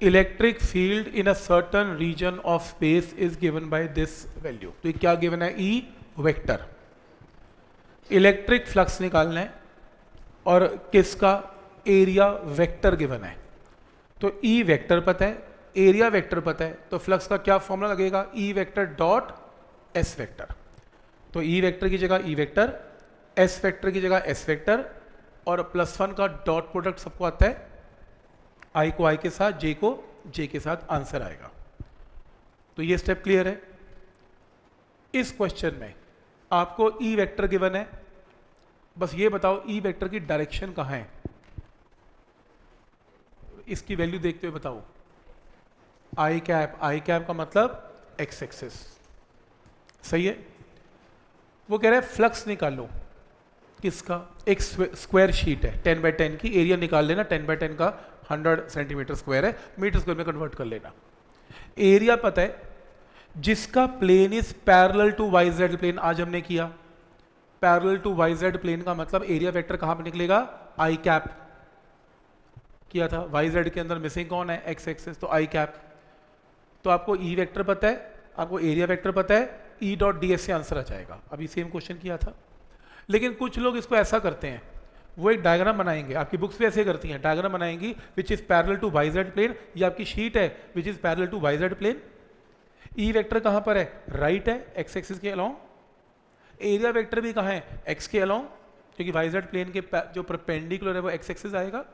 Electric field in a certain region of space is given by this value. तो ये क्या given है? E vector. Electric flux निकालना है और किसका? एरिया वेक्टर गिवन है। तो ई वेक्टर पता है, एरिया वेक्टर पता है, तो फ्लक्स का क्या फॉर्मूला लगेगा? E vector dot S vector. तो ई वेक्टर की जगह ई वेक्टर, एस वेक्टर की जगह एस वेक्टर, और +1 का डॉट प्रोडक्ट सबको आता है, आई को आई के साथ, जे को जे के साथ, आंसर आएगा। तो ये स्टेप क्लियर है। इस क्वेश्चन में आपको ई वेक्टर गिवन है, बस ये बताओ ई वेक्टर की डायरेक्शन कहाँ है, इसकी वैल्यू देखते हुए बताओ। आई कैप का मतलब एक्स एक्सिस, सही है। वो कह रहा है फ्लक्स निकालो, किसका? एक स्क्वायर शीट है 10 बाय 10 की, एरिया निकाल लेना, 10 बाय 10 का 100 सेंटीमीटर स्क्वायर है, मीटर स्क्वायर में कन्वर्ट कर लेना। एरिया पता है, जिसका plane is parallel to Y Z plane, आज हमने किया। Parallel to Y Z plane का मतलब एरिया वेक्टर कहां पे निकलेगा? आई कैप किया था। वाई जेड के अंदर मिसिंग कौन है? एक्स एक्सिस, तो आई कैप। तो आपको ई वेक्टर पता है, आपको एरिया वेक्टर पता है, ई डॉट डी एस से आंसर आ जाएगा। अभी सेम क्वेश्चन किया था। लेकिन कुछ लोग इसको ऐसा करते हैं, वो एक डायग्राम बनाएंगे, आपकी बुक्स भी ऐसे करती हैं, डायग्राम बनाएंगी which is parallel to Y Z plane. ये आपकी शीट है which is parallel to Y Z plane. E vector कहां पर है? राइट है, एक्स एक्सिस के अलोंग। एरिया वेक्टर भी कहां है? एक्स के अलोंग, क्योंकि वाई जेड प्लेन के जो परपेंडिकुलर है वो एक्स एक्सिस आएगा।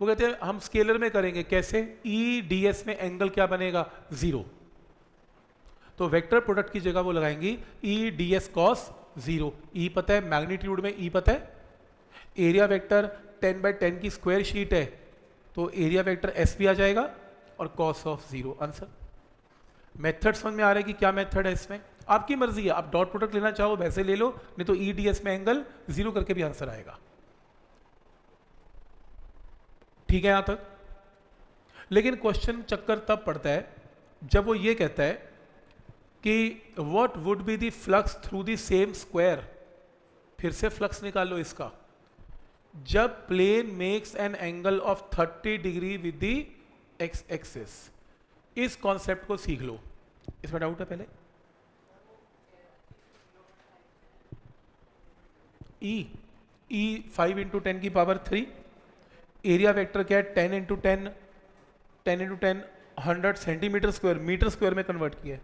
वो कहते हैं हम स्केलर में करेंगे, कैसे? ई डी एस में एंगल क्या बनेगा? 0। तो वेक्टर प्रोडक्ट की जगह वो लगाएंगी ई डी एस कॉस 0। ई पता है, मैग्नीट्यूड में ई पता है। एरिया वेक्टर 10 बाय 10 की स्क्वायर शीट है, तो एरिया वेक्टर एस भी आ जाएगा और कॉस ऑफ 0 आंसर। मेथड समझ में आ रहा है कि क्या मेथड है इसमें? आपकी मर्जी है, आप डॉट प्रोडक्ट लेना चाहो वैसे ले लो, नहीं तो ई डी एस में एंगल 0 करके भी आंसर आएगा। ठीक है यहां तक? लेकिन क्वेश्चन चक्कर तब पड़ता है जब वो ये कहता है कि what would be the flux through the same square. फिर से फ्लक्स निकाल लो इसका। जब plane makes an angle of 30 degree with the X axis. इस कॉन्सेप्ट को सीख लो। इसमें डाउट है? पहले ई 5 इंटू 10 की पावर 3। एरिया वेक्टर क्या है? 10 into 10 100 centimetre square, metre square में कन्वर्ट किया है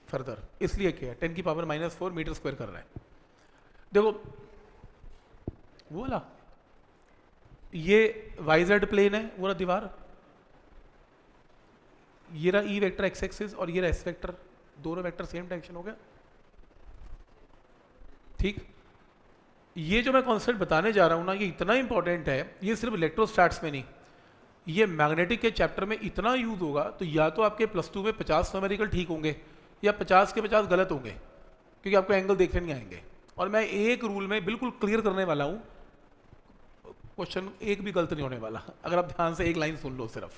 फर्दर, इसलिए क्या है 10 की पावर -4 मीटर स्क्वायर कर रहा है। देखो वो वाला, ये वाई जेड प्लेन है, वो रहा दीवार, ये रहा ई वेक्टर एक्स एक्सिस, और ये रहा एस वेक्टर, दोनों वेक्टर सेम डायरेक्शन हो गया। ठीक, ये जो मैं कॉन्सेप्ट बताने जा रहा हूं ना, ये इतना इंपॉर्टेंट है, ये सिर्फ इलेक्ट्रोस्टैट्स में नहीं, ये मैग्नेटिक के चैप्टर में इतना यूज होगा। तो या तो आपके +2 में 50 न्यूमेरिकल ठीक होंगे, या 50 के 50 गलत होंगे, क्योंकि आपको एंगल देखने नहीं आएंगे। और मैं एक रूल में बिल्कुल क्लियर करने वाला हूं, क्वेश्चन एक भी गलत नहीं होने वाला। अगर आप ध्यान से एक लाइन सुन लो, सिर्फ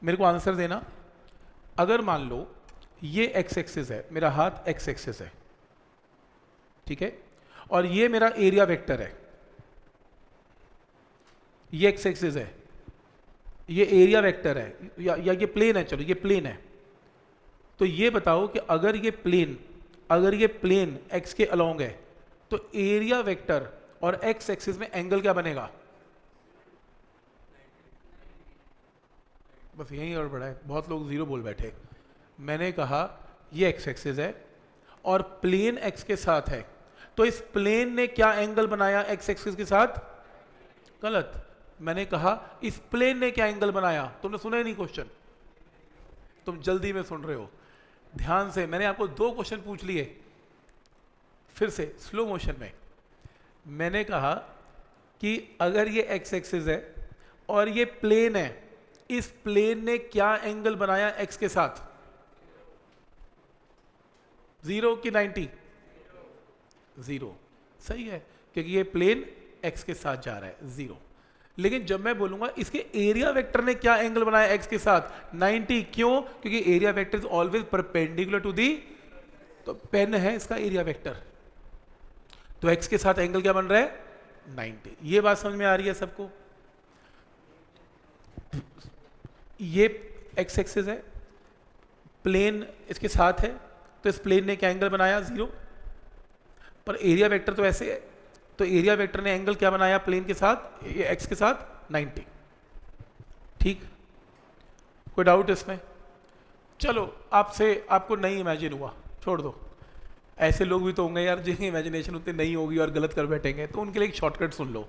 मेरे को आंसर देना। अगर मान लो ये एक्स एक्सिस है, मेरा हाथ एक्स एक्सिस है, ठीक है, और ये मेरा एरिया वेक्टर है, ये एक्स एक्सिस है, ये एरिया वेक्टर है, या ये प्लेन है, चलो ये प्लेन है। तो ये बताओ कि अगर ये प्लेन एक्स के अलोंग है, तो एरिया वेक्टर और एक्स एक्सिस में एंगल क्या बनेगा? बस यही गड़बड़ है, बहुत लोग 0 बोल बैठे। मैंने कहा ये एक्स एक्सिस है और प्लेन एक्स के साथ है, तो इस प्लेन ने क्या एंगल बनाया एक्स एक्सिस के साथ? गलत। मैंने कहा इस प्लेन ने क्या एंगल बनाया? तुमने सुना ही नहीं क्वेश्चन, तुम जल्दी में सुन रहे हो। ध्यान से, मैंने आपको 2 क्वेश्चन पूछ लिए, फिर से स्लो मोशन में। मैंने कहा कि अगर ये एक्स एक्सिस है और ये प्लेन है, इस प्लेन ने क्या एंगल बनाया एक्स के साथ? 0 की 90? 0, सही है, क्योंकि ये प्लेन एक्स के साथ जा रहा है 0। लेकिन जब मैं बोलूंगा इसके एरिया वेक्टर ने क्या एंगल बनाया एक्स के साथ? 90। क्यों? क्योंकि area vector is always perpendicular to the, तो पेन है इसका एरिया वेक्टर, तो एक्स के साथ एंगल क्या बन रहा है? 90। ये बात समझ में आ रही है सबको? ये एक्स एक्सिस है, प्लेन इसके साथ है, तो इस प्लेन ने क्या एंगल बनाया 0, पर एरिया वेक्टर तो ऐसे है, तो एरिया वेक्टर ने एंगल क्या बनाया प्लेन के साथ, एक्स के साथ 90। ठीक, कोई डाउट इसमें? चलो आपसे आपको नहीं इमेजिन हुआ, छोड़ दो। ऐसे लोग भी तो होंगे यार जिनकी इमेजिनेशन उतनी नहीं होगी और गलत कर बैठेंगे, तो उनके लिए एक शॉर्टकट सुन लो,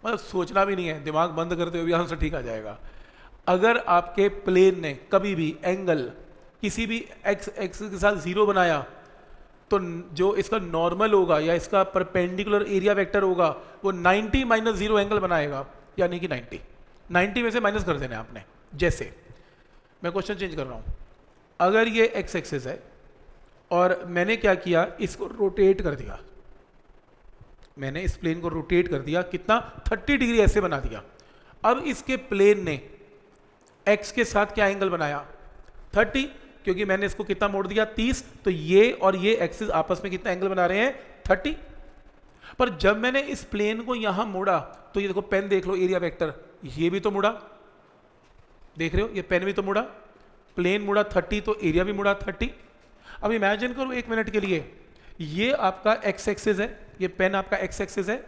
मतलब सोचना भी नहीं है, दिमाग बंद करते हुए भी आंसर ठीक आ जाएगा। अगर आपके प्लेन ने कभी भी एंगल किसी भी एक्स एक्स के साथ 0 बनाया, तो जो इसका नॉर्मल होगा या इसका परपेंडिकुलर एरिया वेक्टर होगा वो 90 माइनस 0 एंगल बनाएगा, यानी कि 90 में से माइनस कर देना है आपने। जैसे मैं क्वेश्चन चेंज कर रहा हूं, अगर ये एक्स एक्सिस है और मैंने क्या किया, इसको रोटेट कर दिया, मैंने इस प्लेन को रोटेट कर दिया कितना, 30 डिग्री ऐसे बना दिया। अब इसके प्लेन ने एक्स के साथ क्या एंगल बनाया 30, क्योंकि मैंने इसको कितना मोड़ दिया 30, तो ये और ये एक्सिस आपस में कितना एंगल बना रहे हैं 30। पर जब मैंने इस प्लेन को यहां मोड़ा, तो ये देखो पेन देख लो, एरिया वेक्टर ये भी तो मुड़ा, देख रहे हो, ये पेन भी तो मुड़ा, प्लेन मुड़ा 30 तो एरिया भी मुड़ा 30। अब इमेजिन करो एक मिनट के लिए, ये आपका एक्स एक्सिस है, ये पेन आपका एक्स एक्सिस है,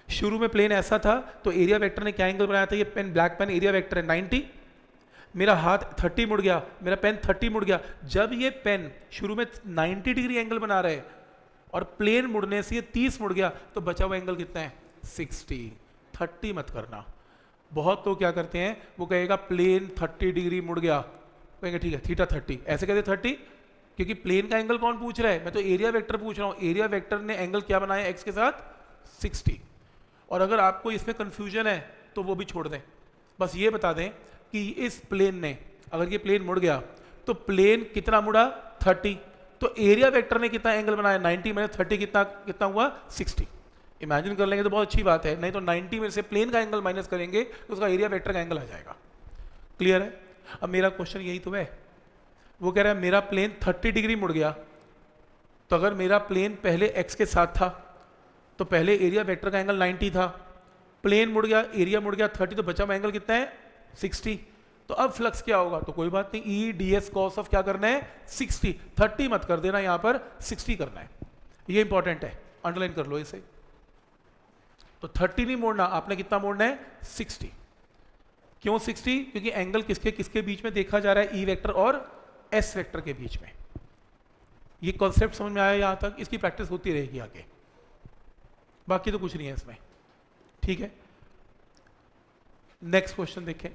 शुरू में प्लेन ऐसा था तो एरिया वेक्टर ने क्या एंगल बनाया था, ये pen black pen area vector है 90, मेरा हाथ 30 मुड़ गया, मेरा पेन 30 मुड़ गया। जब ये पेन शुरू में 90 डिग्री एंगल बना रहे और प्लेन मुड़ने से ये 30 मुड़ गया, तो बचा हुआ एंगल कितना है 60। 30 मत करना, बहुत तो क्या करते हैं, वो कहेगा प्लेन 30 डिग्री मुड़ गया, कहेंगे ठीक है थीटा 30, ऐसे कहते 30, क्योंकि प्लेन का एंगल कौन पूछ रहा है, मैं तो एरिया वेक्टर पूछ रहा हूं, एरिया वेक्टर ने एंगल क्या बनाया एक्स के साथ 60। और अगर आपको इसमें कंफ्यूजन है तो वो भी छोड़ दें, बस ये बता दें कि इस प्लेन ने, अगर ये प्लेन मुड़ गया तो प्लेन कितना मुड़ा 30, तो एरिया वेक्टर ने कितना एंगल बनाया 90 में 30 कितना कितना हुआ 60। इमेजिन कर लेंगे तो बहुत अच्छी बात है, नहीं तो 90 में से प्लेन का एंगल माइनस करेंगे तो उसका एरिया वेक्टर का एंगल आ जाएगा। क्लियर है? अब मेरा क्वेश्चन यही तो है, वो कह रहा है मेरा प्लेन 30 डिग्री मुड़ गया, तो अगर मेरा प्लेन पहले एक्स के साथ था तो पहले एरिया वेक्टर का एंगल 90 था, प्लेन मुड़ गया एरिया मुड़ गया 30, तो बचा हुआ एंगल कितना है 60। तो अब फ्लक्स क्या होगा, तो कोई बात नहीं, E D S cos of क्या करना है 60, 30 मत कर देना, यहां पर 60 करना है, ये इंपॉर्टेंट है, अंडरलाइन कर लो इसे। तो 30 नहीं मोड़ना आपने, कितना मोड़ना है 60। क्यों 60? क्योंकि एंगल किसके किसके बीच में देखा जा रहा है, ई वेक्टर और एस वेक्टर के बीच में। ये कॉन्सेप्ट समझ में आया यहां तक, इसकी प्रैक्टिस होती रहेगी आगे, बाकी तो कुछ नहीं है इसमें। ठीक है, नेक्स्ट क्वेश्चन देखें।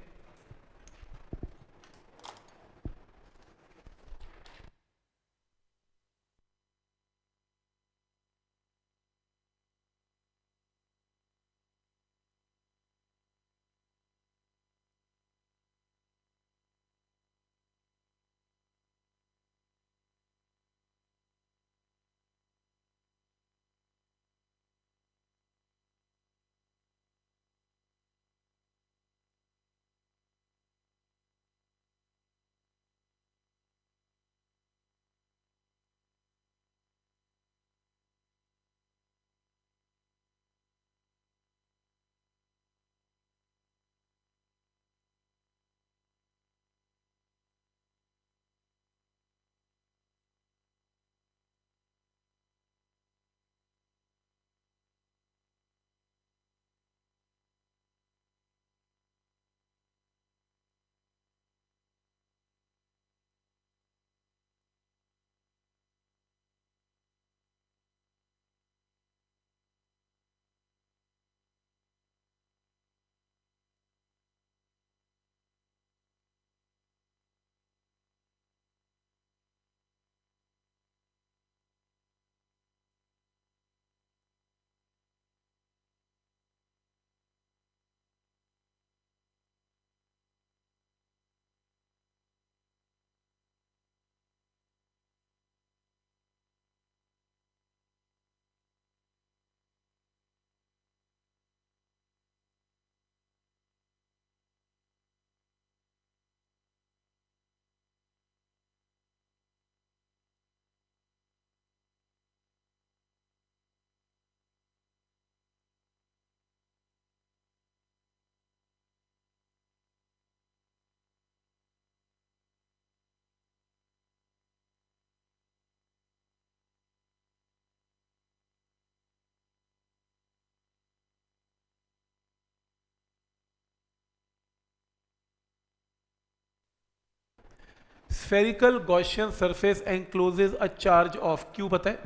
Spherical Gaussian surface encloses a charge of, Q पता है,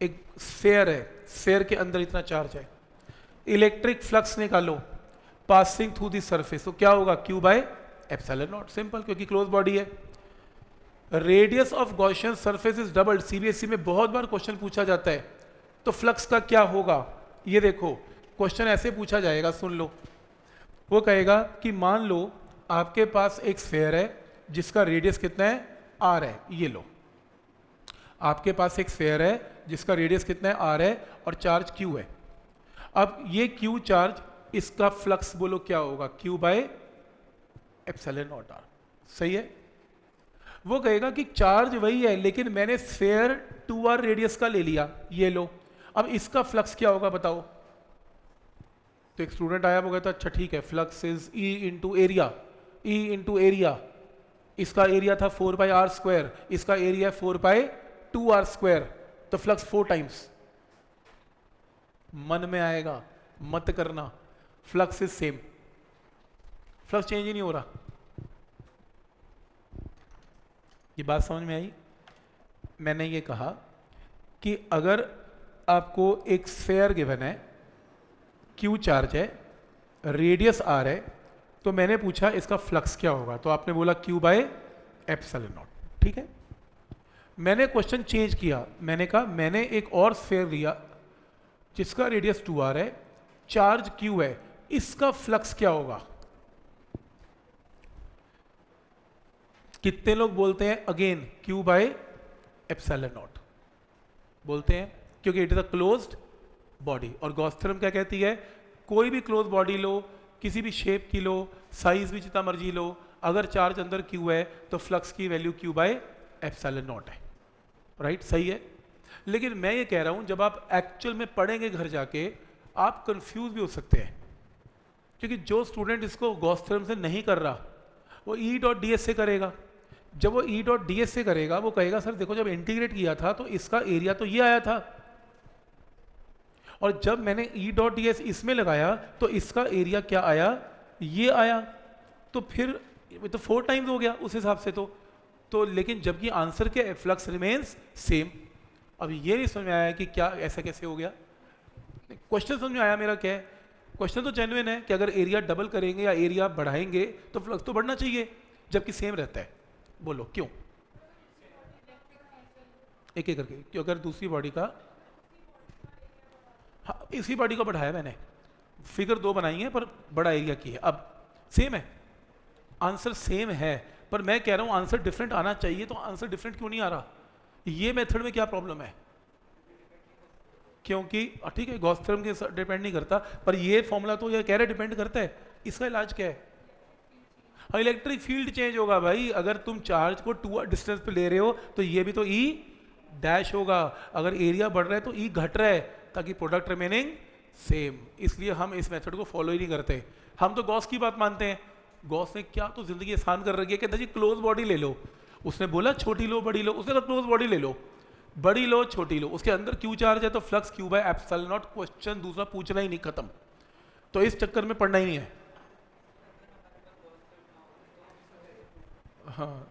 एक स्फेयर है, स्फेयर के अंदर इतना चार्ज है, इलेक्ट्रिक फ्लक्स निकालो पासिंग थ्रू द सरफेस, तो क्या होगा, Q by epsilon not, simple, क्योंकि क्लोज बॉडी है। Radius of Gaussian surface is doubled, CBSE में बहुत बार क्वेश्चन पूछा जाता है, तो फ्लक्स का क्या होगा, ये देखो क्वेश्चन ऐसे पूछा जाएगा, सुन लो, वो कहेगा कि मान लो आपके पास एक स्फेयर है जिसका रेडियस कितना है, आर है, ये लो, आपके पास एक स्फेयर है जिसका रेडियस कितना है, आर है, और चार्ज क्यू है। अब ये क्यू चार्ज, इसका फ्लक्स बोलो क्या होगा, Q by epsilon naught R, सही है। वो कहेगा कि चार्ज वही है लेकिन मैंने स्फेयर 2r रेडियस का ले लिया, ये लो, अब इसका फ्लक्स क्या होगा बताओ। तो एक स्टूडेंट आया, वो कहता अच्छा ठीक है, flux is E into area, E into area, इसका एरिया था 4πr², इसका एरिया 4π2r², तो फ्लक्स 4 टाइम्स। मन में आएगा, मत करना, flux is same, flux change ही नहीं हो रहा। ये बात समझ में आई। मैंने ये कहा कि अगर आपको एक स्फेयर गिवन है, क्यू चार्ज है, रेडियस आर है, तो मैंने पूछा इसका फ्लक्स क्या होगा, तो आपने बोला क्यू बाय एप्सिलॉन नॉट, ठीक है। मैंने क्वेश्चन चेंज किया, मैंने कहा मैंने एक और स्फेयर लिया जिसका रेडियस 2r है, चार्ज क्यू है, इसका फ्लक्स क्या होगा। कितने लोग बोलते हैं again Q by epsilon not बोलते हैं, क्योंकि it is a closed body, और गॉस थ्योरम क्या कहती है, कोई भी क्लोज बॉडी लो, किसी भी शेप की लो, साइज भी जितना मर्जी लो, अगर चार्ज अंदर क्यू है तो फ्लक्स की value Q by epsilon not है, राइट, सही है। लेकिन मैं ये कह रहा हूं जब आप एक्चुअल में पढ़ेंगे घर जाके, आप कंफ्यूज भी हो सकते हैं, क्योंकि जो स्टूडेंट इसको गॉस थ्योरम से नहीं कर रहा वो ई डॉट डी एस से करेगा। जब वो ई डॉट डी एस से करेगा वो कहेगा सर देखो जब इंटीग्रेट किया था तो इसका एरिया तो ये आया था, और जब मैंने ई डॉट डी एस इसमें लगाया तो इसका एरिया क्या आया, ये आया, तो फिर तो 4 टाइम्स हो गया उस हिसाब से। तो लेकिन जबकि आंसर के फ्लक्स रिमेन्स सेम। अब ये नहीं समझ में आया कि क्या ऐसा कैसे हो गया। क्वेश्चन समझ में आया मेरा क्या है, क्वेश्चन तो जेन्युइन है कि अगर एरिया डबल करेंगे या एरिया बढ़ाएंगे तो फ्लक्स तो बढ़ना चाहिए, जबकि सेम रहता है। बोलो क्यों, एक एक करके, क्यों, अगर दूसरी बॉडी का, हाँ इसी बॉडी को बढ़ाया मैंने, फिगर 2 बनाई है पर बड़ा एरिया की है, अब सेम है, आंसर सेम है, पर मैं कह रहा हूं आंसर डिफरेंट आना चाहिए, तो आंसर डिफरेंट क्यों नहीं आ रहा, ये मेथड में क्या प्रॉब्लम है। क्योंकि ठीक है गॉस थ्योरम के डिपेंड नहीं करता, पर ये फॉर्मूला तो ये कह रहे डिपेंड करता है, इसका इलाज क्या है, इलेक्ट्रिक फील्ड चेंज होगा भाई। अगर तुम चार्ज को 2 डिस्टेंस पे ले रहे हो तो ये भी तो ई डैश होगा, अगर एरिया बढ़ रहा है तो ई घट रहा है, ताकि प्रोडक्ट रिमेनिंग सेम। इसलिए हम इस मेथड को फॉलो ही नहीं करते, हम तो गॉस की बात मानते हैं। गॉस ने क्या तो जिंदगी आसान कर रखी है, कहता जी क्लोज बॉडी ले लो, उसने बोला छोटी लो बड़ी लो, उसने कहा क्लोज बॉडी ले लो, बड़ी लो छोटी लो, उसके अंदर क्यू चार्ज है तो flux Q by epsilon not, question दूसरा पूछना ही नहीं, खत्म। तो इस चक्कर में पढ़ना ही नहीं है। हाँ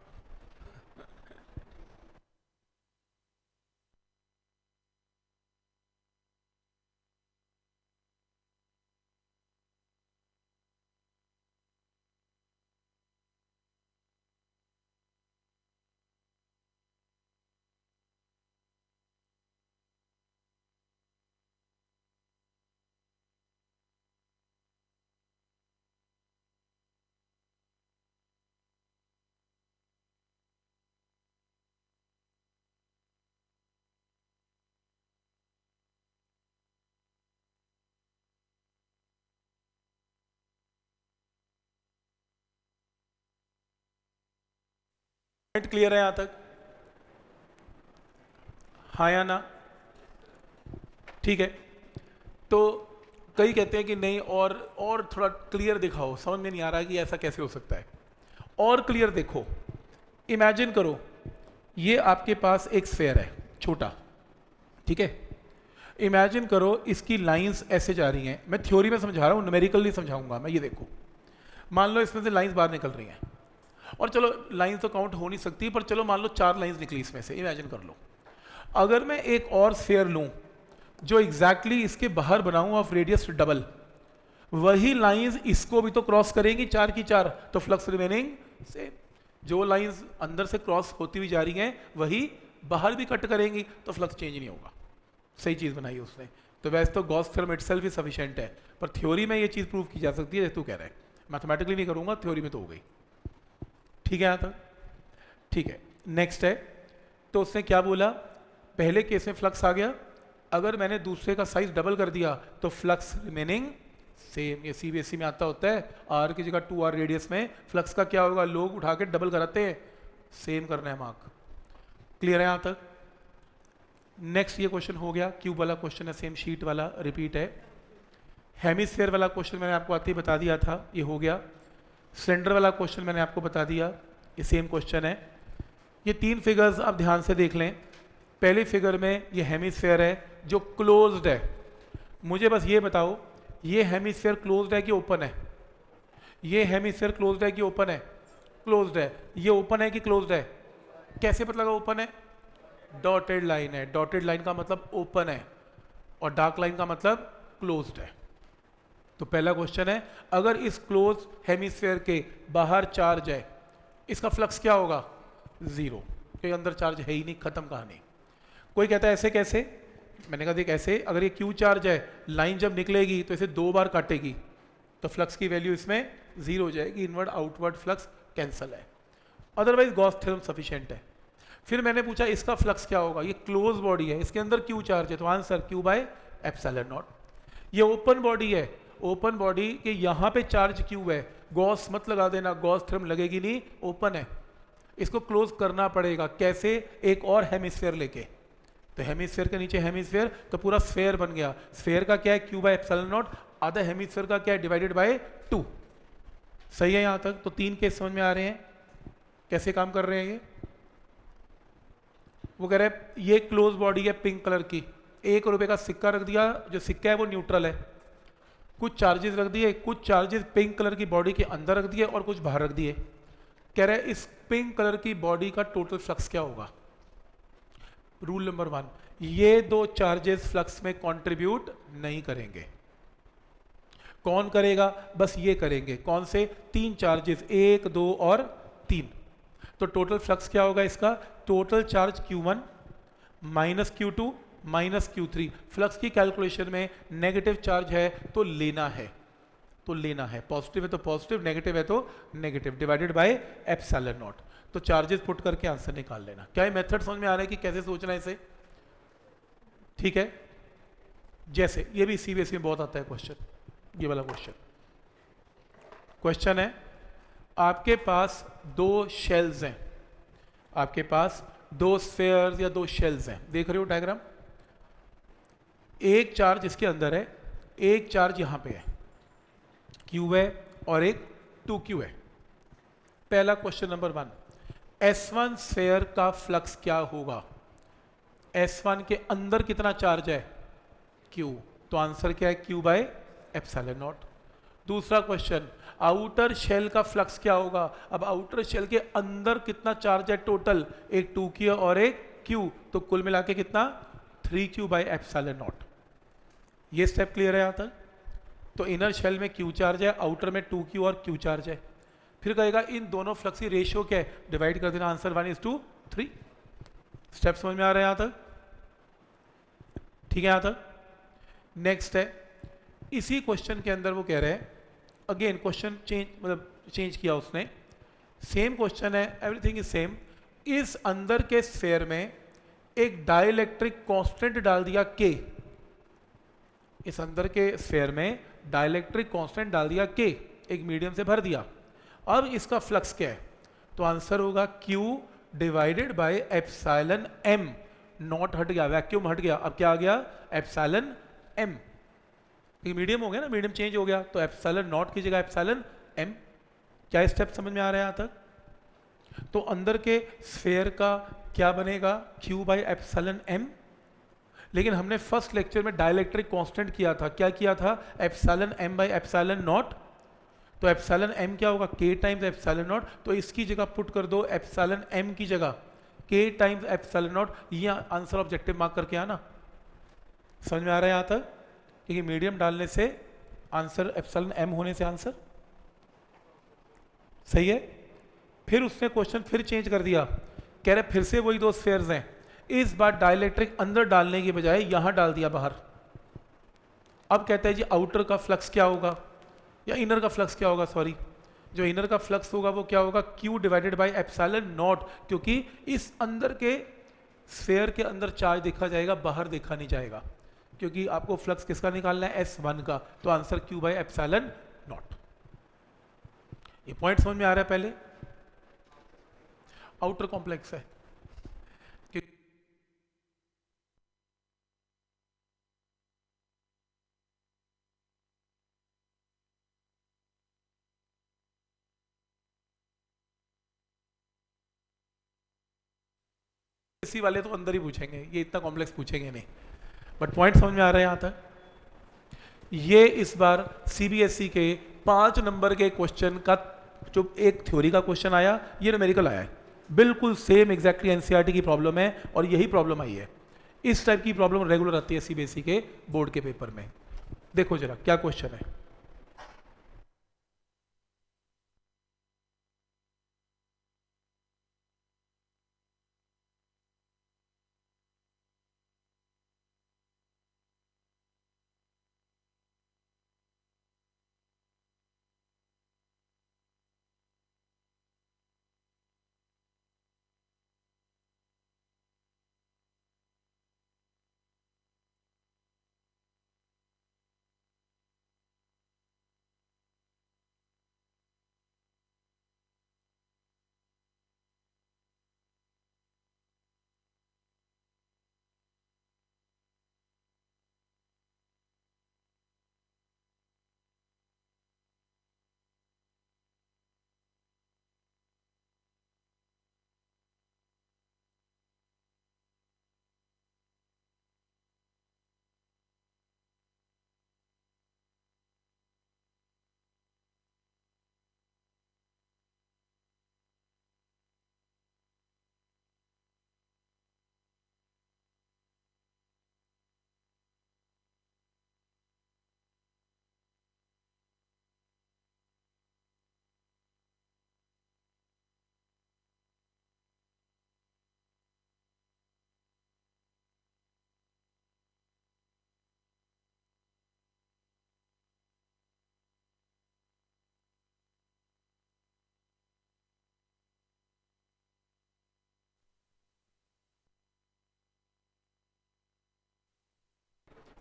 क्लियर है यहां तक, हाँ या ना, ठीक है। तो कई कहते हैं कि नहीं और थोड़ा क्लियर दिखाओ, समझ में नहीं आ रहा कि ऐसा कैसे हो सकता है, और क्लियर देखो। इमेजिन करो ये आपके पास एक स्फेयर है छोटा, ठीक है, इमेजिन करो इसकी लाइंस ऐसे जा रही हैं, मैं थ्योरी में समझा रहा हूं, न्यूमेरिकल नहीं समझाऊंगा मैं, ये देखो मान लो इसमें से लाइंस बाहर निकल रही हैं, और चलो लाइंस तो काउंट हो नहीं सकती, पर चलो मान लो 4 लाइंस निकली इसमें से, इमेजिन कर लो। अगर मैं एक और स्फीयर लूं जो एग्जैक्टली इसके बाहर बनाऊं ऑफ रेडियस डबल, वही लाइंस इसको भी तो क्रॉस करेंगी 4 की 4, तो फ्लक्स रिमेनिंग सेम। जो लाइंस अंदर से क्रॉस होती हुई जा रही हैं वही बाहर भी कट करेंगी, तो फ्लक्स चेंज नहीं होगा। सही चीज बनाई उसने। तो वैसे तो गॉस थ्योरम इटसेल्फ ही सफिशिएंट है, पर थ्योरी में ये चीज प्रूव की जा सकती है जैसे तू कह रहा है। मैथमेटिकली नहीं करूंगा, थ्योरी में तो हो गई। ठीक है यहाँ तक? ठीक है, नेक्स्ट है। तो उसने क्या बोला, पहले केस में फ्लक्स आ गया, अगर मैंने दूसरे का साइज डबल कर दिया तो फ्लक्स रिमेनिंग सेम। ये सीबीएसई में आता होता है, आर की जगह 2r रेडियस में फ्लक्स का क्या होगा, लोग उठा के डबल कराते हैं, सेम करना है मार्क। क्लियर है यहाँ तक? नेक्स्ट ये क्वेश्चन हो गया, क्यूब वाला क्वेश्चन है, सेम शीट वाला रिपीट है। हेमिस्फीयर वाला क्वेश्चन मैंने आपको आते ही बता दिया था, ये हो गया। सिलेंडर वाला क्वेश्चन मैंने आपको बता दिया, ये सेम क्वेश्चन है। ये 3 फिगर्स आप ध्यान से देख लें। पहली फिगर में ये हेमिस्फीयर है जो क्लोज्ड है। मुझे बस ये बताओ, ये हेमिस्फीयर क्लोज्ड है कि ओपन है? ये हेमिस्फीयर क्लोज्ड है कि ओपन है? क्लोज्ड है। ये ओपन है कि क्लोज्ड है? कैसे पता लगा ओपन है? डॉटेड लाइन है। डॉटेड लाइन का मतलब ओपन है और डार्क लाइन का मतलब क्लोज्ड है। तो पहला क्वेश्चन है, अगर इस क्लोज हेमिस्फीयर के बाहर चार्ज है, इसका फ्लक्स क्या होगा? 0, क्योंकि अंदर चार्ज है ही नहीं, खत्म कहानी। कोई कहता है ऐसे कैसे? मैंने कहा देख ऐसे, अगर ये क्यू चार्ज है, लाइन जब निकलेगी तो इसे 2 बार काटेगी, तो फ्लक्स की वैल्यू इसमें 0 हो जाएगी, इनवर्ड आउटवर्ड फ्लक्स कैंसल है। अदरवाइज गॉस थ्योरम सफिशिएंट है। फिर मैंने पूछा इसका फ्लक्स क्या होगा, ये क्लोज बॉडी है, इसके अंदर क्यू चार्ज है, तो answer Q by epsilon not. ये ओपन बॉडी है, ओपन बॉडी के यहाँ पे चार्ज क्यू है, गॉस मत लगा देना, गॉस थ्योरम लगेगी नहीं, ओपन है। इसको क्लोज करना पड़ेगा, कैसे? एक और हेमिस्फीयर लेके। तो हेमिस्फीयर के नीचे हेमिस्फीयर, तो पूरा स्फीयर बन गया। स्फीयर का क्या है? Q by epsilon not. आधा हेमिस्फीयर का क्या है? Divided by 2। सही है यहाँ तक? तो 3 केस समझ में आ रहे हैं कैसे काम कर रहे हैं ये। वो कह रहे हैं ये क्लोज बॉडी है पिंक कलर की, 1 रुपए का सिक्का रख दिया, जो सिक्का है वो न्यूट्रल है, कुछ चार्जेस रख दिए, कुछ चार्जेस पिंक कलर की बॉडी के अंदर रख दिए और कुछ बाहर रख दिए। कह रहे हैं इस पिंक कलर की बॉडी का टोटल फ्लक्स क्या होगा? रूल नंबर 1, ये 2 चार्जेस फ्लक्स में कंट्रीब्यूट नहीं करेंगे। कौन करेगा? बस ये करेंगे। कौन से? 3 चार्जेस, 1, 2 और 3। तो टोटल फ्लक्स क्या होगा इसका? Total charge Q1 minus Q2 minus Q3। Flux की कैलकुलेशन में नेगेटिव चार्ज है तो लेना है, तो लेना है। पॉजिटिव है तो पॉजिटिव, नेगेटिव है तो negative, divided by epsilon not. तो चार्जेस पुट करके आंसर निकाल लेना। क्या ये मेथड समझ में आ रहा है कि कैसे सोचना है इसे? ठीक है। जैसे ये भी सीबीएसई में बहुत आता है क्वेश्चन, ये वाला क्वेश्चन है, आपके पास 2 शेल्स हैं, आपके पास 2 स्फीयर्स या 2 शेल्स हैं, देख रहे हो डायग्राम। एक चार्ज इसके अंदर है, एक चार्ज यहां पे है, Q है, और एक 2Q है। पहला क्वेश्चन नंबर 1, S1 स्फीयर का फ्लक्स क्या होगा? S1 के अंदर कितना चार्ज है? Q। तो आंसर क्या है? Q by epsilon not. दूसरा क्वेश्चन, आउटर शेल का फ्लक्स क्या होगा? अब आउटर शेल के अंदर कितना चार्ज है टोटल? एक 2Q और एक Q, तो कुल मिला के कितना? 3Q bye epsilon not. ये स्टेप क्लियर है यहां तक? तो इनर शेल में Q चार्ज है, आउटर में 2Q और Q चार्ज है। फिर कहेगा इन दोनों फ्लक्स की रेशियो क्या है? डिवाइड कर देना, आंसर 1:3। स्टेप समझ में आ रहा है यहां तक? ठीक है यहां तक? नेक्स्ट है, इसी क्वेश्चन के अंदर वो कह रहे हैं, अगेन क्वेश्चन चेंज किया उसने, सेम क्वेश्चन है, एवरीथिंग इज सेम। इस अंदर के स्फीयर में एक डाइलेक्ट्रिक कांस्टेंट डाल दिया K। इस अंदर के स्फीयर में डाइलेक्ट्रिक कांस्टेंट डाल दिया K, एक मीडियम से भर दिया। अब इसका फ्लक्स क्या है? तो आंसर होगा Q divided by epsilon M। Not हट गया, वैक्यूम हट गया, अब क्या आ गया? Epsilon M। मीडियम हो गया ना, मीडियम चेंज हो गया, तो एप्सिलॉन नॉट की जगह एप्सिलॉन M। क्या स्टेप समझ में आ रहा है यहां तक? तो अंदर के स्फीयर का क्या बनेगा? Q by epsilon M। लेकिन हमने फर्स्ट लेक्चर में डाइलेक्ट्रिक कांस्टेंट किया था, क्या किया था? Epsilon M bye epsilon not. तो एप्सिलॉन एम क्या होगा, के टाइम्स एप्सिलॉन नॉट। तो इसकी जगह पुट कर दो एप्सिलॉन एम की जगह के टाइम्स एप्सिलॉन नॉट, ये आंसर ऑब्जेक्टिव मार्क करके आना। समझ में आ रहा है यहाँ तक? क्योंकि मीडियम डालने से आंसर एप्सिलॉन एम होने से आंसर सही है। फिर उसने क्वेश्चन फिर चेंज कर दिया, कह रहे फिर से वही दो स्फेयर्स हैं, इस बार डाइलेक्ट्रिक अंदर डालने की बजाय यहां डाल दिया बाहर। अब कहता है जी आउटर का फ्लक्स क्या होगा, या इनर का फ्लक्स क्या होगा, सॉरी, जो इनर का फ्लक्स होगा वो क्या होगा, Q divided by epsilon not, क्योंकि इस अंदर के स्फेयर के अंदर चार्ज देखा जाएगा, बाहर देखा नहीं जाएगा, क्योंकि आपको फ्लक्स किसका निकालना है, S1 का, तो answer Q by epsilon not. ये पॉइंट समझ में आ रहा है? पहले आउटर कॉम्प्लेक्स है, इसी वाले तो अंदर ही पूछेंगे, ये इतना कॉम्प्लेक्स पूछेंगे नहीं, बट पॉइंट समझ में आ रहा है यहां तक। ये इस बार सीबीएसई के 5 नंबर के क्वेश्चन का जो एक थ्योरी का क्वेश्चन आया, ये न्यूमेरिकल आया है, बिल्कुल सेम एग्जैक्टली एनसीईआरटी की प्रॉब्लम है, और यही प्रॉब्लम आई है। इस टाइप की प्रॉब्लम रेगुलर आती है सीबीएसई के बोर्ड के पेपर में। देखो जरा क्या क्वेश्चन है।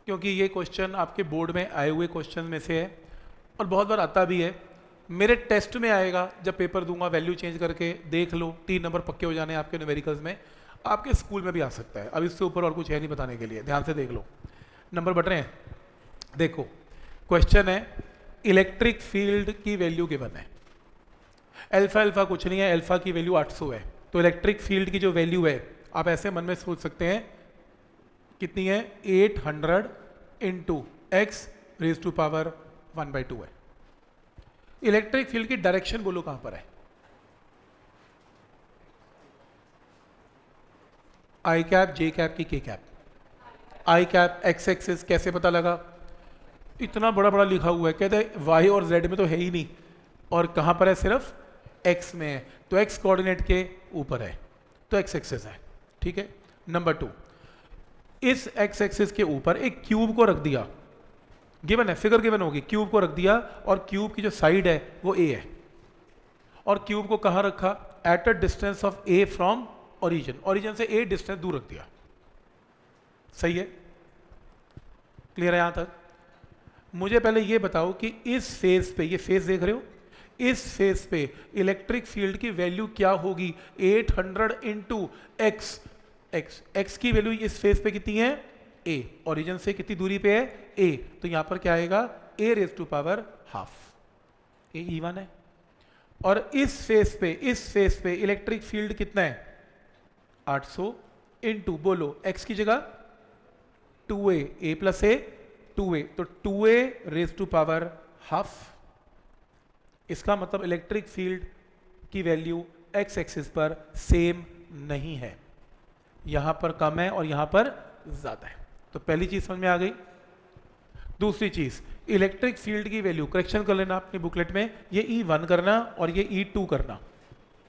क्योंकि ये क्वेश्चन आपके बोर्ड में आए हुए क्वेश्चन में से है, और बहुत बार आता भी है, मेरे टेस्ट में आएगा, जब पेपर दूंगा वैल्यू चेंज करके देख लो, 3 नंबर पक्के हो जाने आपके न्यूमेरिकल्स में, आपके स्कूल में भी आ सकता है। अब इससे ऊपर और कुछ है नहीं बताने के लिए, ध्यान से देख लो, नंबर बढ़ रहे हैं। देखो क्वेश्चन है, इलेक्ट्रिक फील्ड की वैल्यू गिवन है, अल्फा अल्फा कुछ नहीं है, अल्फा की वैल्यू 800 है, तो इलेक्ट्रिक फील्ड की जो वैल्यू है, आप ऐसे मन में सोच सकते हैं कितनी है, 800 into X raise to power 1/2 है। इलेक्ट्रिक फील्ड की डायरेक्शन बोलो कहां पर है, आई कैप, जे कैप की के कैप, आई कैप एक्स एक्सिस कैसे पता लगा, इतना बड़ा बड़ा लिखा हुआ है, कहते हैं वाई और जेड में तो है ही नहीं, और कहां पर है, सिर्फ एक्स में है, तो एक्स कोऑर्डिनेट के ऊपर है, तो एक्स एक्सिस है, ठीक है। नंबर 2, इस एक्स एक्सिस के ऊपर एक क्यूब को रख दिया, गिवन है, फिगर गिवन होगी, क्यूब को रख दिया, और क्यूब की जो साइड है वो ए है, और क्यूब को कहां रखा, at a distance of A from origin, origin से ए डिस्टेंस दूर रख दिया, सही है, क्लियर है यहां तक। मुझे पहले ये बताओ कि इस फेज पे, ये फेज देख रहे हो, इस फेज पे इलेक्ट्रिक फील्ड की वैल्यू क्या होगी, 800 इंटू एक्स, एक्स की वैल्यू इस फेज पे कितनी है, ए, ओरिजिन से कितनी दूरी पे है, ए, तो यहां पर क्या आएगा, a raise to power half, a E1 है, और इस फेज पे इलेक्ट्रिक फील्ड कितना है, 800 इंटू, बोलो एक्स की जगह 2a, a plus A 2a, तो 2a raise to power half, इसका मतलब इलेक्ट्रिक फील्ड की वैल्यू एक्स एक्सिस पर सेम नहीं है, यहां पर कम है और यहां पर ज्यादा है। तो पहली चीज समझ में आ गई। दूसरी चीज, इलेक्ट्रिक फील्ड की वैल्यू करेक्शन कर लेना अपनी बुकलेट में, ये E1 करना और ये E2 करना।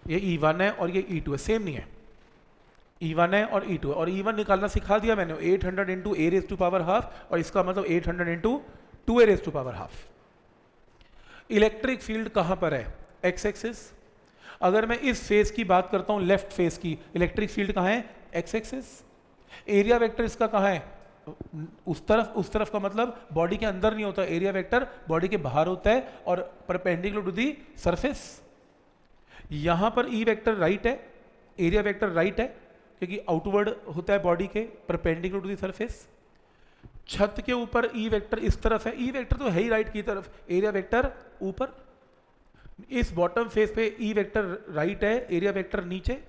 ये E1 है और ये E2 है, सेम नहीं है। E1 है और E2 है, और E1 निकालना सिखा दिया मैंने, 800 into A raise to power half, और इसका मतलब 800 into 2 A raise to power half. Electric field कहां पर है? X axis. अगर मैं इस फेस की बात करता हूं, लेफ्ट फेस की, इलेक्ट्रिक फील्ड कहां है? X axis. एरिया वेक्टर इसका कहां है? उस तरफ का मतलब बॉडी के अंदर नहीं होता, एरिया वेक्टर बॉडी के बाहर होता है और परपेंडिकुलर टू दी सरफेस। यहां पर ई वेक्टर राइट है, एरिया वेक्टर राइट है, क्योंकि आउटवर्ड होता है बॉडी के, परपेंडिकुलर टू दी सरफेस। छत के ऊपर ई वेक्टर इस तरफ है, ई वेक्टर तो है ही राइट की तरफ, एरिया वेक्टर ऊपर। इस बॉटम फेस पे ई वेक्टर राइट है, एरिया वेक्टर नीचे।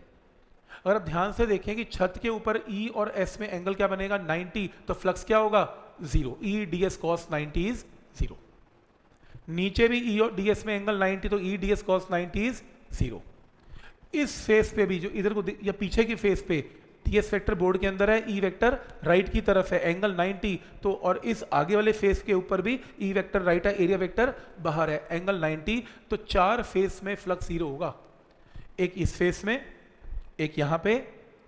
अगर आप ध्यान से देखें कि छत के ऊपर E और S में एंगल क्या बनेगा? 90, तो फ्लक्स क्या होगा? 0। E ds cos 90 is 0। नीचे भी E और ds में एंगल 90, तो E ds cos 90 इज 0। इस फेस पे भी, जो इधर को या पीछे की फेस पे ds वेक्टर बोर्ड के अंदर है, E वेक्टर राइट की तरफ है, एंगल 90, तो और इस आगे वाले फेस के ऊपर भी E वेक्टर राइट है, एरिया वेक्टर बाहर है, एंगल 90, तो 4 फेस में फ्लक्स 0 होगा। एक इस फेस में, एक यहां पे,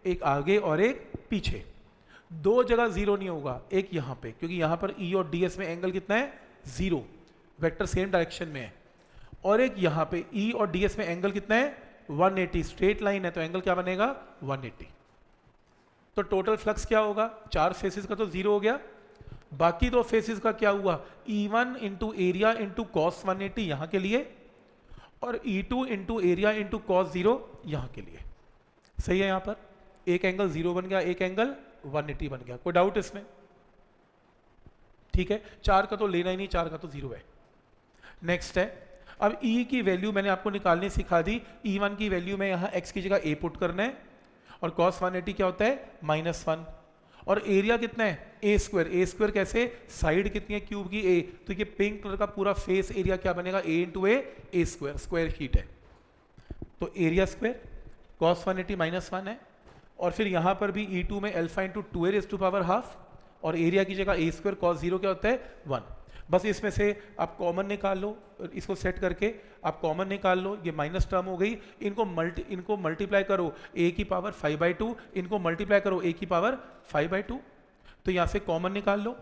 एक आगे और एक पीछे। 2 जगह 0 नहीं होगा, एक यहां पे, क्योंकि यहां पर E और ds में एंगल कितना है? 0, वेक्टर सेम डायरेक्शन में है। और एक यहां पे E और ds में एंगल कितना है? 180, स्ट्रेट लाइन है, तो एंगल क्या बनेगा? 180। तो टोटल फ्लक्स क्या होगा? 4 फेसेस का तो 0 हो गया, बाकी 2 फेसेस का क्या हुआ? E1 into area into cos 180 यहां के लिए, और E2 into area into cos 0 यहां के लिए। सही है? यहां पर एक एंगल 0 बन गया, एक एंगल 180 बन गया। कोई डाउट इसमें? ठीक है, 4 का तो लेना ही नहीं, 4 का तो 0 है। नेक्स्ट है, अब E की वैल्यू मैंने आपको निकालनी सिखा दी। E1 की वैल्यू में यहां x की जगह a पुट करना है, और cos 180 क्या होता है? -1। और एरिया कितना है? a square. a स्क्वायर कैसे? साइड कितनी है क्यूब की? a, तो ये पिंक कलर का पूरा फेस एरिया क्या बनेगा? a into a square, square sheet है, तो एरिया स्क्वायर cos 180 -1 है। और फिर यहां पर भी E2 में alpha into 2a raise to power half, और एरिया की जगह a स्क्वायर cos 0 क्या होता है? 1। बस इसमें से आप कॉमन निकाल लो, इसको सेट करके आप कॉमन निकाल लो, ये माइनस टर्म हो गई, इनको मल्टीप्लाई करो a की पावर 5/2, इनको मल्टीप्लाई करो a की पावर 5/2, तो यहाँ से कॉमन निकाल लो।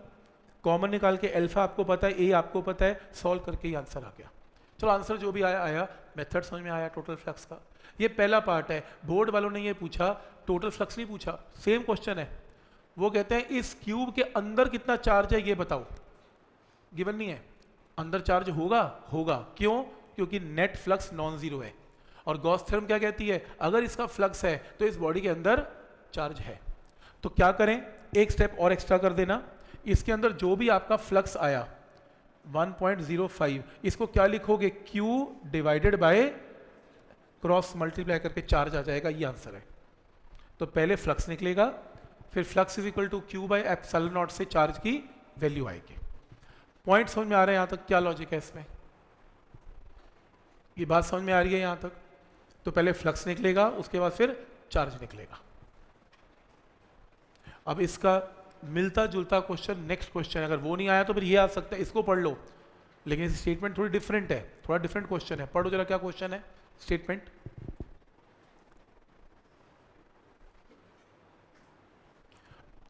कॉमन निकाल के अल्फा आपको पता है, a आपको पता है, सॉल्व करके ये आंसर आ गया। चलो आंसर जो भी आया, मेथड समझ में आया टोटल फ्लक्स का। ये पहला पार्ट है। बोर्ड वालों ने ये पूछा, टोटल फ्लक्स नहीं पूछा, सेम क्वेश्चन है। वो कहते हैं इस क्यूब के अंदर कितना चार्ज है ये बताओ। गिवन नहीं है, अंदर चार्ज होगा? क्यों? क्योंकि नेट फ्लक्स नॉन जीरो है, और गॉस थ्योरम क्या कहती है? अगर इसका फ्लक्स है तो इस बॉडी के अंदर चार्ज है। तो क्या करें? एक स्टेप और एक्स्ट्रा कर देना, इसके अंदर जो भी आपका फ्लक्स आया 1.05, इसको क्या लिखोगे? Q divided by cross multiply करके चार्ज आ जाएगा, ये आंसर है। तो पहले फ्लक्स निकलेगा, फिर flux is equal to Q by epsilon naught से चार्ज की वैल्यू आएगी। पॉइंट समझ में आ रहा है? यहां तक क्या लॉजिक है इसमें? ये बात समझ में आ रही है यहां तक? तो पहले फ्लक्स निकलेगा, उसके बाद फिर चार्ज निकलेगा। अब इसका मिलता जुलता क्वेश्चन नेक्स्ट क्वेश्चन, अगर वो नहीं आया तो फिर ये आ सकता है, इसको पढ़ लो, लेकिन इस स्टेटमेंट थोड़ी डिफरेंट है, थोड़ा डिफरेंट क्वेश्चन है। पढ़ो जरा क्या क्वेश्चन है स्टेटमेंट।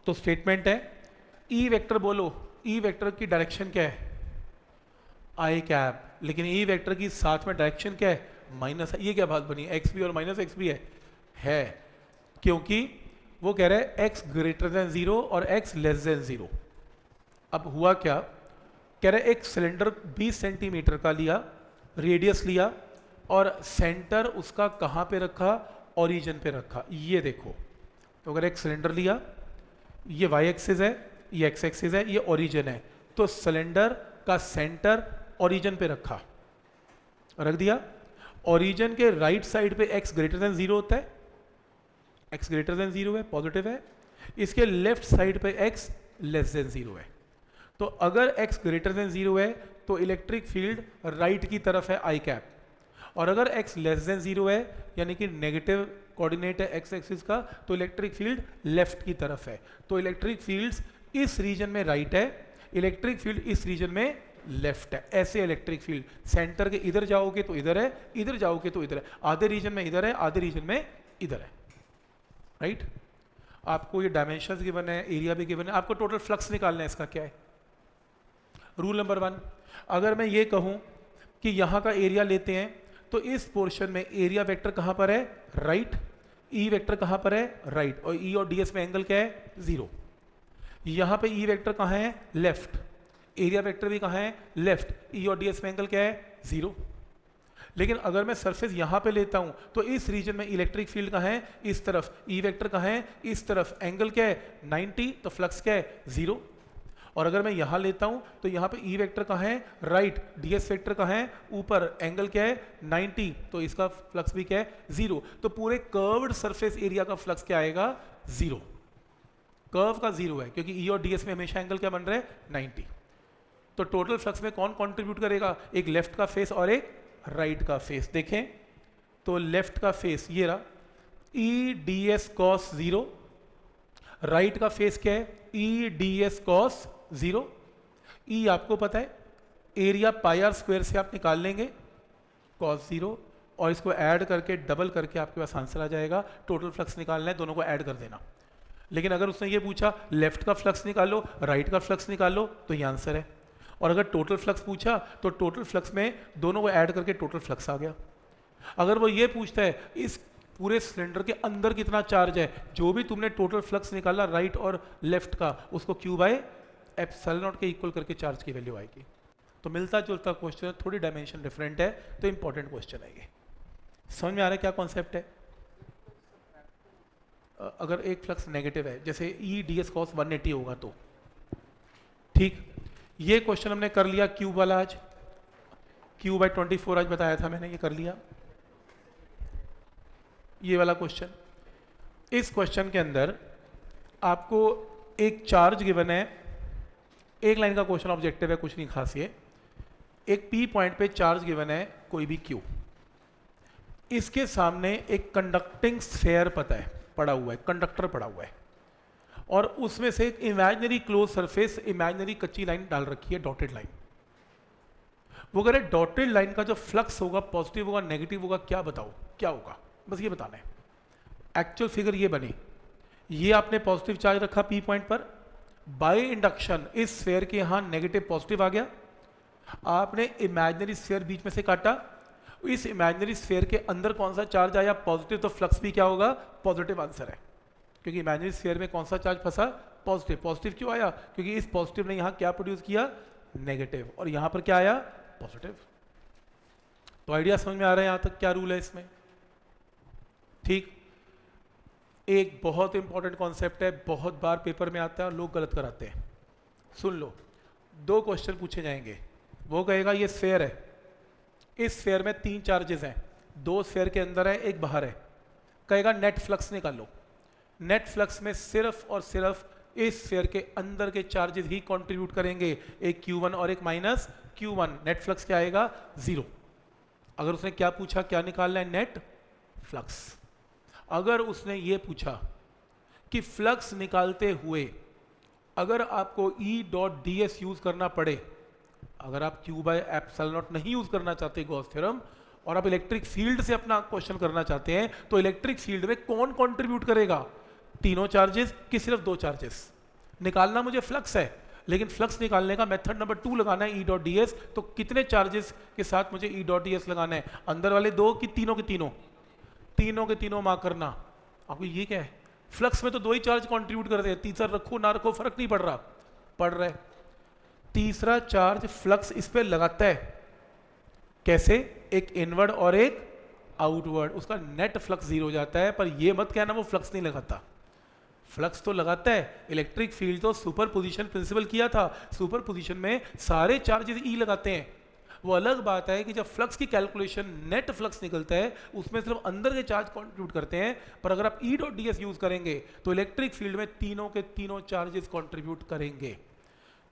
तो स्टेटमेंट है ई वेक्टर, बोलो ई वेक्टर की डायरेक्शन क्या है? आई कैप, लेकिन ई वेक्टर की साथ में डायरेक्शन क्या है? माइनस है। ये क्या बात बनी? एक्स भी और माइनस एक्स भी है, क्योंकि वो कह रहा है x ग्रेटर देन 0 और x लेस देन 0। अब हुआ क्या? कह रहा है एक सिलेंडर 20 सेंटीमीटर का लिया, रेडियस लिया, और सेंटर उसका कहां पे रखा? ओरिजिन पे रखा। ये देखो, तो अगर एक सिलेंडर लिया, ये y एक्सिस है, ये x एक्सिस है, ये ओरिजिन है, तो सिलेंडर का सेंटर ओरिजिन पे रखा, रख दिया। ओरिजिन के राइट साइड पे x ग्रेटर देन 0 होता है, x ग्रेटर देन 0 है, पॉजिटिव है। इसके लेफ्ट साइड पे x लेस देन 0 है। तो अगर x ग्रेटर देन 0 है तो इलेक्ट्रिक फील्ड राइट की तरफ है आई कैप, और अगर x लेस देन 0 है यानी कि नेगेटिव कोऑर्डिनेट है x एक्सिस का, तो इलेक्ट्रिक फील्ड लेफ्ट की तरफ है। तो इलेक्ट्रिक फील्ड्स इस रीजन में राइट है, इलेक्ट्रिक फील्ड इस रीजन में लेफ्ट है। ऐसे इलेक्ट्रिक फील्ड सेंटर के इधर जाओगे तो इधर है, इधर जाओगे तो इधर है, आधे रीजन में इधर है, आधे रीजन में इधर है, राइट। आपको ये डायमेंशंस गिवन है, एरिया भी गिवन है, आपको टोटल फ्लक्स निकालना है। इसका क्या है रूल नंबर 1? अगर मैं ये कहूं कि यहां का एरिया लेते हैं तो इस पोर्शन में एरिया वेक्टर कहां पर है? राइट। ई वेक्टर कहां पर है? राइट। और ई और डीएस में एंगल क्या है? 0। यहां पे ई वेक्टर कहां है? लेफ्ट। एरिया वेक्टर भी कहां है? लेफ्ट। ई और डीएस में एंगल क्या है? 0। लेकिन अगर मैं सरफेस यहां पे लेता हूं तो इस रीजन में इलेक्ट्रिक फील्ड कहां है? इस तरफ। ई वेक्टर कहां है? इस तरफ। एंगल क्या है? 90। तो फ्लक्स क्या है? 0। और अगर मैं यहां लेता हूं तो यहां पे ई वेक्टर कहां है? राइट। डीएस वेक्टर कहां है? ऊपर। एंगल क्या है? 90। तो इसका फ्लक्स भी क्या है? 0। तो पूरे कर्व्ड सरफेस एरिया का फ्लक्स क्या आएगा? 0। कर्व का 0 है क्योंकि ई और डीएस में हमेशा एंगल क्या बन रहा है? 90। तो टोटल फ्लक्स में कौन कंट्रीब्यूट करेगा? एक लेफ्ट का फेस और एक राइट का फेस। देखें तो लेफ्ट का फेस ये रहा, E D S cos 0। Right का फेस क्या है? E D S cos 0। ई आपको पता है एरिया पाई आर स्क्वायर से आप निकाल लेंगे कॉस 0, और इसको ऐड करके डबल करके आपके पास आंसर आ जाएगा। टोटल फ्लक्स निकालना है, दोनों को ऐड कर देना। लेकिन अगर उसने ये पूछा लेफ्ट का फ्लक्स निकालो, राइट का फ्लक्स निकालो, तो ये आंसर है। और अगर टोटल फ्लक्स पूछा तो टोटल फ्लक्स में दोनों को ऐड करके टोटल फ्लक्स आ गया। अगर वो ये पूछता है इस पूरे सिलेंडर के अंदर कितना चार्ज है, जो भी तुमने टोटल फ्लक्स निकाला राइट और लेफ्ट का, उसको क्यू बाय एप्सिलॉन नॉट के इक्वल करके चार्ज की वैल्यू आएगी। तो मिलता जुलता क्वेश्चन, थोड़ी डायमेंशन डिफरेंट है, तो इंपॉर्टेंट क्वेश्चन है ये। समझ में आ रहा है क्या कॉन्सेप्ट है? अगर एक फ्लक्स नेगेटिव है, जैसे ई डी एस कॉस 180 होगा तो ठीक। ये क्वेश्चन हमने कर लिया क्यूब वाला आज, क्यू बाय 24 आज बताया था मैंने, ये कर लिया ये वाला क्वेश्चन। इस क्वेश्चन के अंदर आपको एक चार्ज गिवन है, एक लाइन का क्वेश्चन ऑब्जेक्टिव है, कुछ नहीं खास ये। एक पी पॉइंट पे चार्ज गिवन है कोई भी क्यू, इसके सामने एक कंडक्टिंग स्फेयर पता है पड़ा हुआ है, कंडक्टर पड़ा हुआ है, और उसमें से एक इमेजिनरी क्लोज सरफेस, इमेजिनरी कच्ची लाइन डाल रखी है, डॉटेड लाइन। वो कह रहे डॉटेड लाइन का जो फ्लक्स होगा पॉजिटिव होगा नेगेटिव होगा, क्या बताओ क्या होगा, बस ये बताना है। एक्चुअल फिगर ये बनी, ये आपने पॉजिटिव चार्ज रखा पी पॉइंट पर, बाय इंडक्शन इस स्फेयर के यहां नेगेटिव पॉजिटिव आ गया, आपने इमेजिनरी स्फेयर बीच में से काटा, इस इमेजिनरी स्फेयर के अंदर कौन सा चार्ज आया? पॉजिटिव। तो फ्लक्स भी क्या होगा? पॉजिटिव आंसर है, क्योंकि इमेजिनरी स्फीयर में कौन सा चार्ज फंसा? पॉजिटिव। पॉजिटिव क्यों आया? क्योंकि इस पॉजिटिव ने यहां क्या प्रोड्यूस किया? नेगेटिव। और यहां पर क्या आया? पॉजिटिव। तो आइडिया समझ में आ रहा है यहां तक क्या रूल है इसमें? ठीक। एक बहुत इंपॉर्टेंट कॉन्सेप्ट है, बहुत बार पेपर में आता है और लोग गलत कराते हैं। सुन लो, 2 क्वेश्चन पूछे जाएंगे। वो कहेगा ये स्फीयर है, इस स्फीयर में 3 चार्जेस हैं, 2 स्फीयर के अंदर है, एक बाहर है। कहेगा नेट फ्लक्स निकालो। नेट फ्लक्स में सिर्फ और सिर्फ इस स्फीयर के अंदर के चार्जेस ही कंट्रीब्यूट करेंगे, एक Q1 और एक माइनस Q1। नेट फ्लक्स क्या आएगा? 0। अगर उसने क्या पूछा, क्या निकालना है? Net flux. अगर उसने ये पूछा कि फ्लक्स निकालते हुए अगर आपको E dot D S use करना पड़े, अगर आप Q बाय एप्सिलॉन नॉट नहीं यूज करना चाहते गॉस थ्योरम, और आप इलेक्ट्रिक फील्ड से अपना क्वेश्चन करना चाहते हैं, तो इलेक्ट्रिक फील्ड में कौन कंट्रीब्यूट करेगा? तीनों चार्जेस कि सिर्फ 2 चार्जेस? निकालना मुझे फ्लक्स है, लेकिन फ्लक्स निकालने का मेथड नंबर 2 लगाना है, ई डॉट डी एस। तो कितने चार्जेस के साथ मुझे ई डॉट डी एस लगाना है? अंदर वाले 2 कि तीनों के तीनों? तीनों के तीनों मार्क करना। आपको ये क्या है? फ्लक्स में तो 2 ही चार्ज कंट्रीब्यूट करते हैं, तीसरा रखो ना रखो फर्क नहीं पड़ रहा, पड़ रहा है। तीसरा चार्ज फ्लक्स इस पे लगाता है, कैसे? एक इनवर्ड और एक आउटवर्ड। उसका नेट फ्लक्स 0 हो जाता है, पर ये मत कहना वो फ्लक्स नहीं लगाता, फ्लक्स तो लगाता है। इलेक्ट्रिक फील्ड तो सुपर पोजिशन प्रिंसिपल किया था, सुपर पोजिशन में सारे चार्जेस ई लगाते हैं। वो अलग बात है कि जब फ्लक्स की कैलकुलेशन नेट फ्लक्स निकलता है, उसमें सिर्फ अंदर के चार्ज कंट्रीब्यूट करते हैं, पर अगर आप E dot D S use करेंगे तो इलेक्ट्रिक फील्ड में तीनों के तीनों चार्जेस कंट्रीब्यूट करेंगे।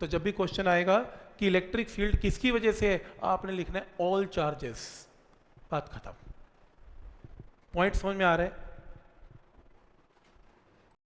तो जब भी क्वेश्चन आएगा कि इलेक्ट्रिक फील्ड किसकी वजह से है, आपने लिखना है ऑल चार्जेस, बात खत्म। पॉइंट समझ में आ रहा है?